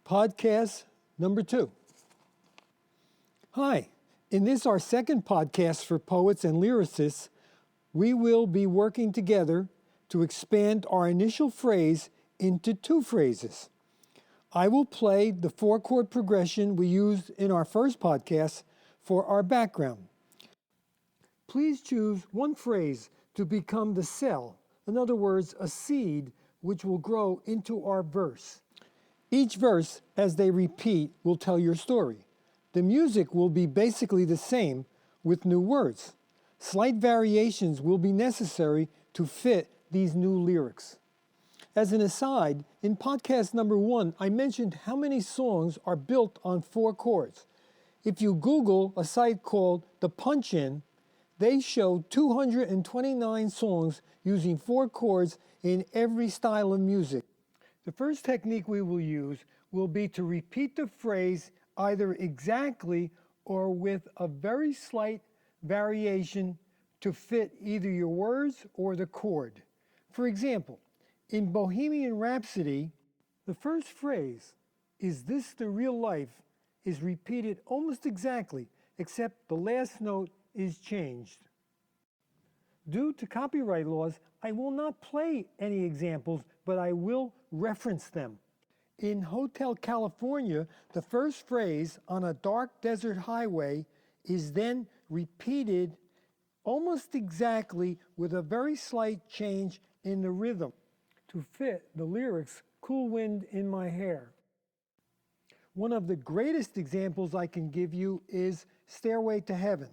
Podcast number 2. Hi, in this our second podcast for poets and lyricists, we will be working together to expand our initial phrase into 2 phrases. I will play the 4-chord progression we used in our first podcast for our background. Please choose one phrase to become the cell, in other words, a seed which will grow into our verse. Each verse, as they repeat, will tell your story. The music will be basically the same with new words. Slight variations will be necessary to fit these new lyrics. As an aside, in podcast number 1, I mentioned how many songs are built on 4 chords. If you Google a site called The Punch-In, they show 229 songs using 4 chords in every style of music. The first technique we will use will be to repeat the phrase either exactly or with a very slight variation to fit either your words or the chord. For example, in Bohemian Rhapsody, the first phrase, "Is this the real life?" is repeated almost exactly, except the last note is changed. Due to copyright laws, I will not play any examples, but I will reference them. In Hotel California, the first phrase, "on a dark desert highway," is then repeated almost exactly with a very slight change in the rhythm to fit the lyrics, "Cool wind in my hair." One of the greatest examples I can give you is "Stairway to Heaven."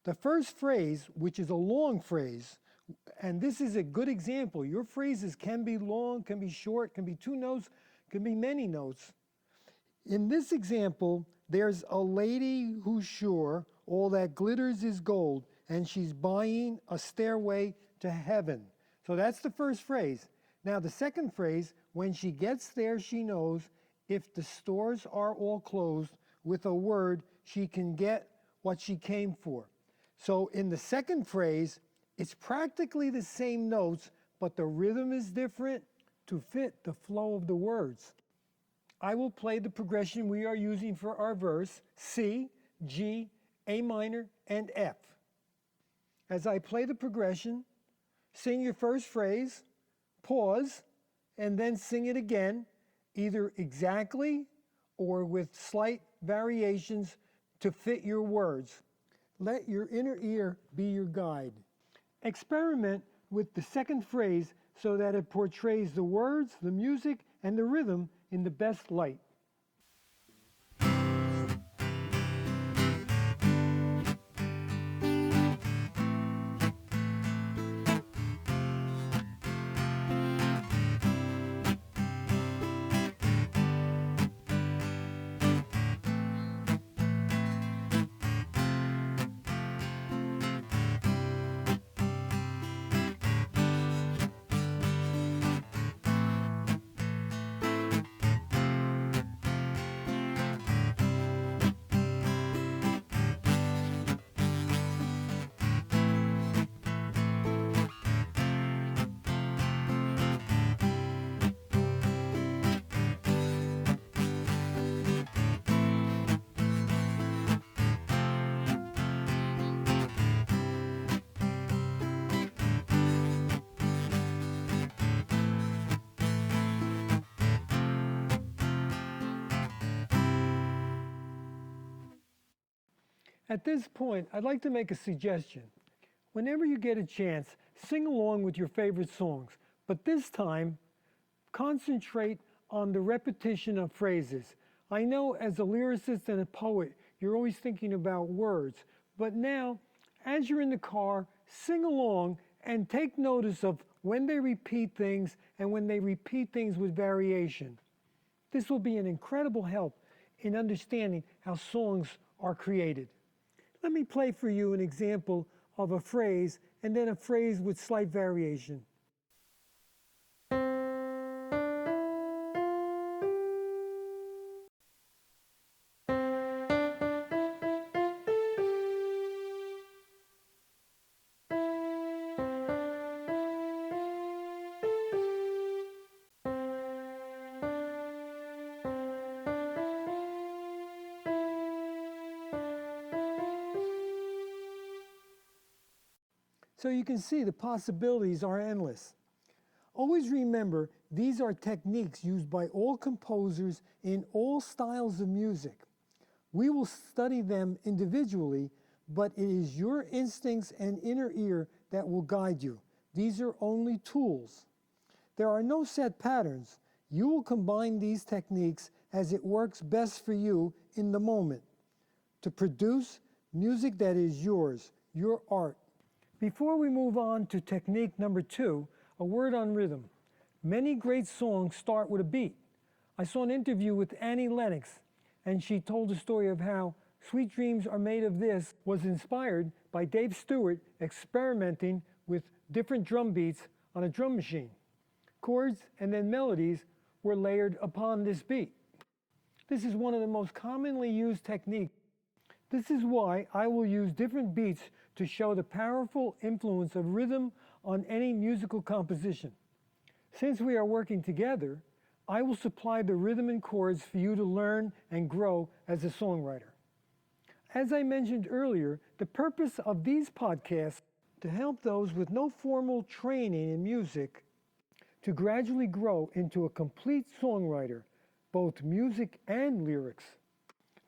The first phrase, which is a long phrase, and this is a good example. Your phrases can be long, can be short, can be 2 notes, can be many notes. In this example, there's a lady who's sure all that glitters is gold, and she's buying a stairway to heaven. So that's the first phrase. Now the second phrase, when she gets there, she knows if the stores are all closed, with a word, she can get what she came for. So in the second phrase, it's practically the same notes, but the rhythm is different to fit the flow of the words. I will play the progression we are using for our verse: C, G, A minor, and F. As I play the progression, sing your first phrase, pause, and then sing it again, either exactly or with slight variations to fit your words. Let your inner ear be your guide. Experiment with the second phrase so that it portrays the words, the music, and the rhythm in the best light. At this point, I'd like to make a suggestion. Whenever you get a chance, sing along with your favorite songs, but this time, concentrate on the repetition of phrases. I know as a lyricist and a poet, you're always thinking about words, but now, as you're in the car, sing along and take notice of when they repeat things and when they repeat things with variation. This will be an incredible help in understanding how songs are created. Let me play for you an example of a phrase and then a phrase with slight variation. So you can see the possibilities are endless. Always remember, these are techniques used by all composers in all styles of music. We will study them individually, but it is your instincts and inner ear that will guide you. These are only tools. There are no set patterns. You will combine these techniques as it works best for you in the moment to produce music that is yours, your art. Before we move on to technique number 2, a word on rhythm. Many great songs start with a beat. I saw an interview with Annie Lennox, and she told the story of how Sweet Dreams Are Made of This was inspired by Dave Stewart experimenting with different drum beats on a drum machine. Chords and then melodies were layered upon this beat. This is one of the most commonly used techniques. This is why I will use different beats to show the powerful influence of rhythm on any musical composition. Since we are working together, I will supply the rhythm and chords for you to learn and grow as a songwriter. As I mentioned earlier, the purpose of these podcasts to help those with no formal training in music to gradually grow into a complete songwriter, both music and lyrics.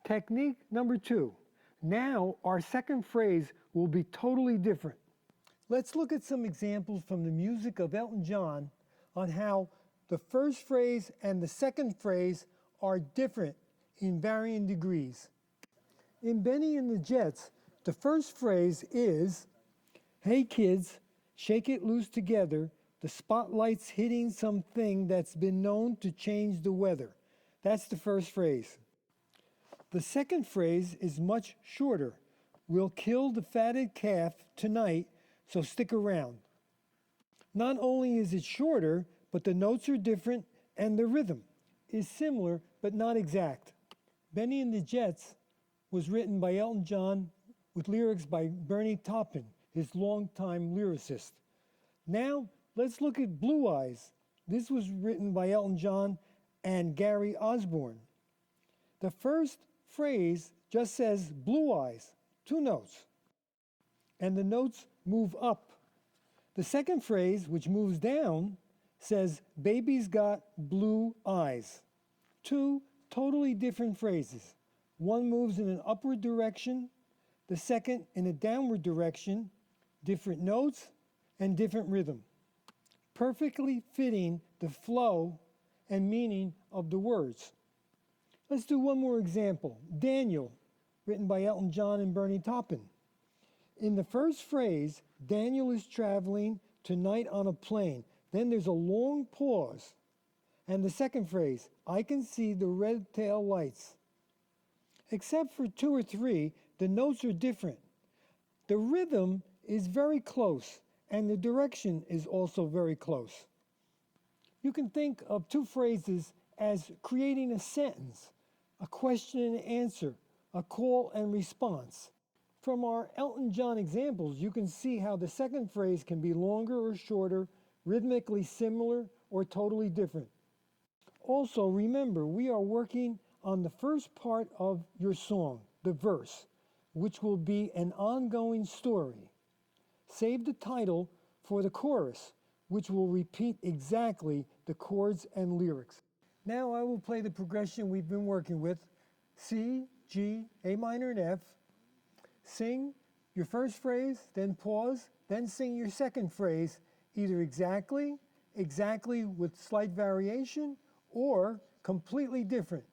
Technique number 2. Now our second phrase will be totally different. Let's look at some examples from the music of Elton John on how the first phrase and the second phrase are different in varying degrees. In Benny and the Jets, the first phrase is, "Hey kids, shake it loose together, the spotlight's hitting something that's been known to change the weather." That's the first phrase. The second phrase is much shorter. "We'll kill the fatted calf tonight, so stick around." Not only is it shorter, but the notes are different and the rhythm is similar but not exact. Benny and the Jets was written by Elton John with lyrics by Bernie Taupin, his longtime lyricist. Now let's look at Blue Eyes. This was written by Elton John and Gary Osborne. The first phrase just says blue eyes, 2 notes, and the notes move up. The second phrase, which moves down, says baby's got blue eyes. 2 totally different phrases. One moves in an upward direction, the second in a downward direction, different notes and different rhythm, perfectly fitting the flow and meaning of the words. Let's do one more example. Daniel, written by Elton John and Bernie Taupin. In the first phrase, Daniel is traveling tonight on a plane. Then there's a long pause. And the second phrase, I can see the red tail lights. Except for 2 or 3, the notes are different. The rhythm is very close, and the direction is also very close. You can think of 2 phrases as creating a sentence, a question and answer, a call and response. From our Elton John examples, you can see how the second phrase can be longer or shorter, rhythmically similar or totally different. Also, remember, we are working on the first part of your song, the verse, which will be an ongoing story. Save the title for the chorus, which will repeat exactly the chords and lyrics. Now I will play the progression we've been working with: C, G, A minor, and F. Sing your first phrase, then pause, then sing your second phrase, either exactly with slight variation, or completely different,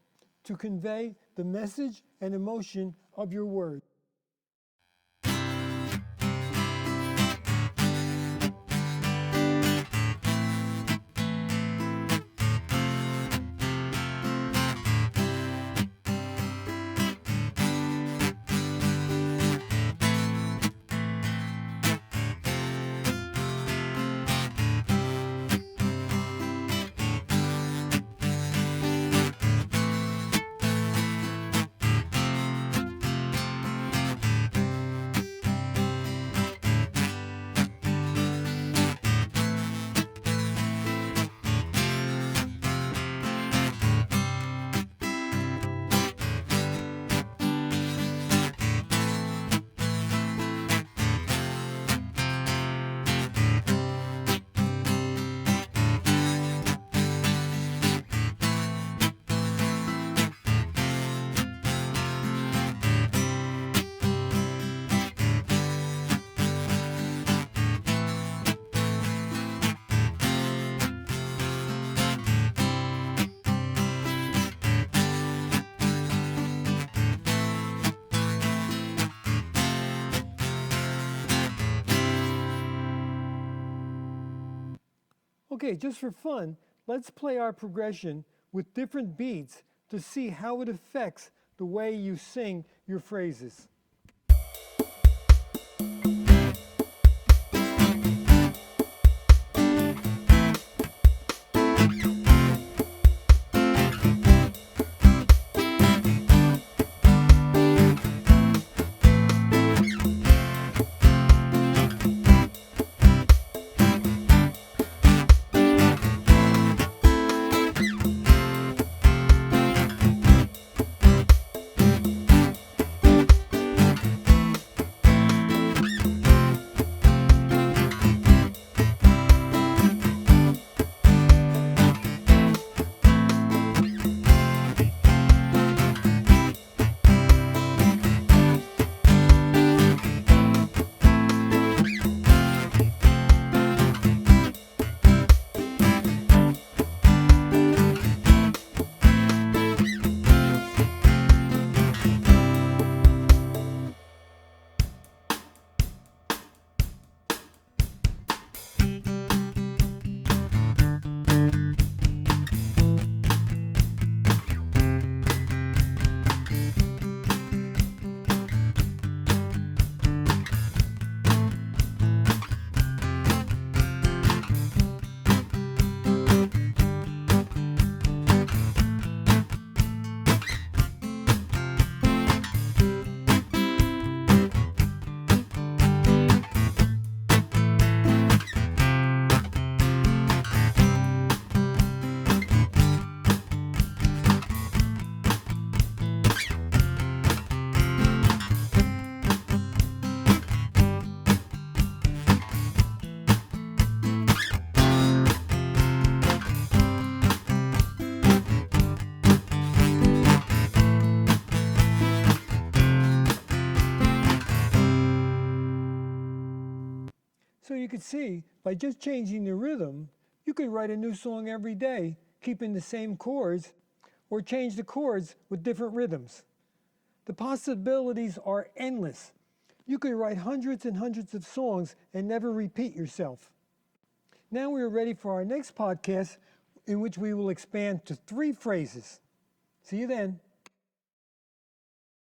to convey the message and emotion of your word. Okay, just for fun, let's play our progression with different beats to see how it affects the way you sing your phrases. So you could see, by just changing the rhythm, you could write a new song every day, keeping the same chords, or change the chords with different rhythms. The possibilities are endless. You could write hundreds and hundreds of songs and never repeat yourself. Now we are ready for our next podcast, in which we will expand to 3 phrases. See you then.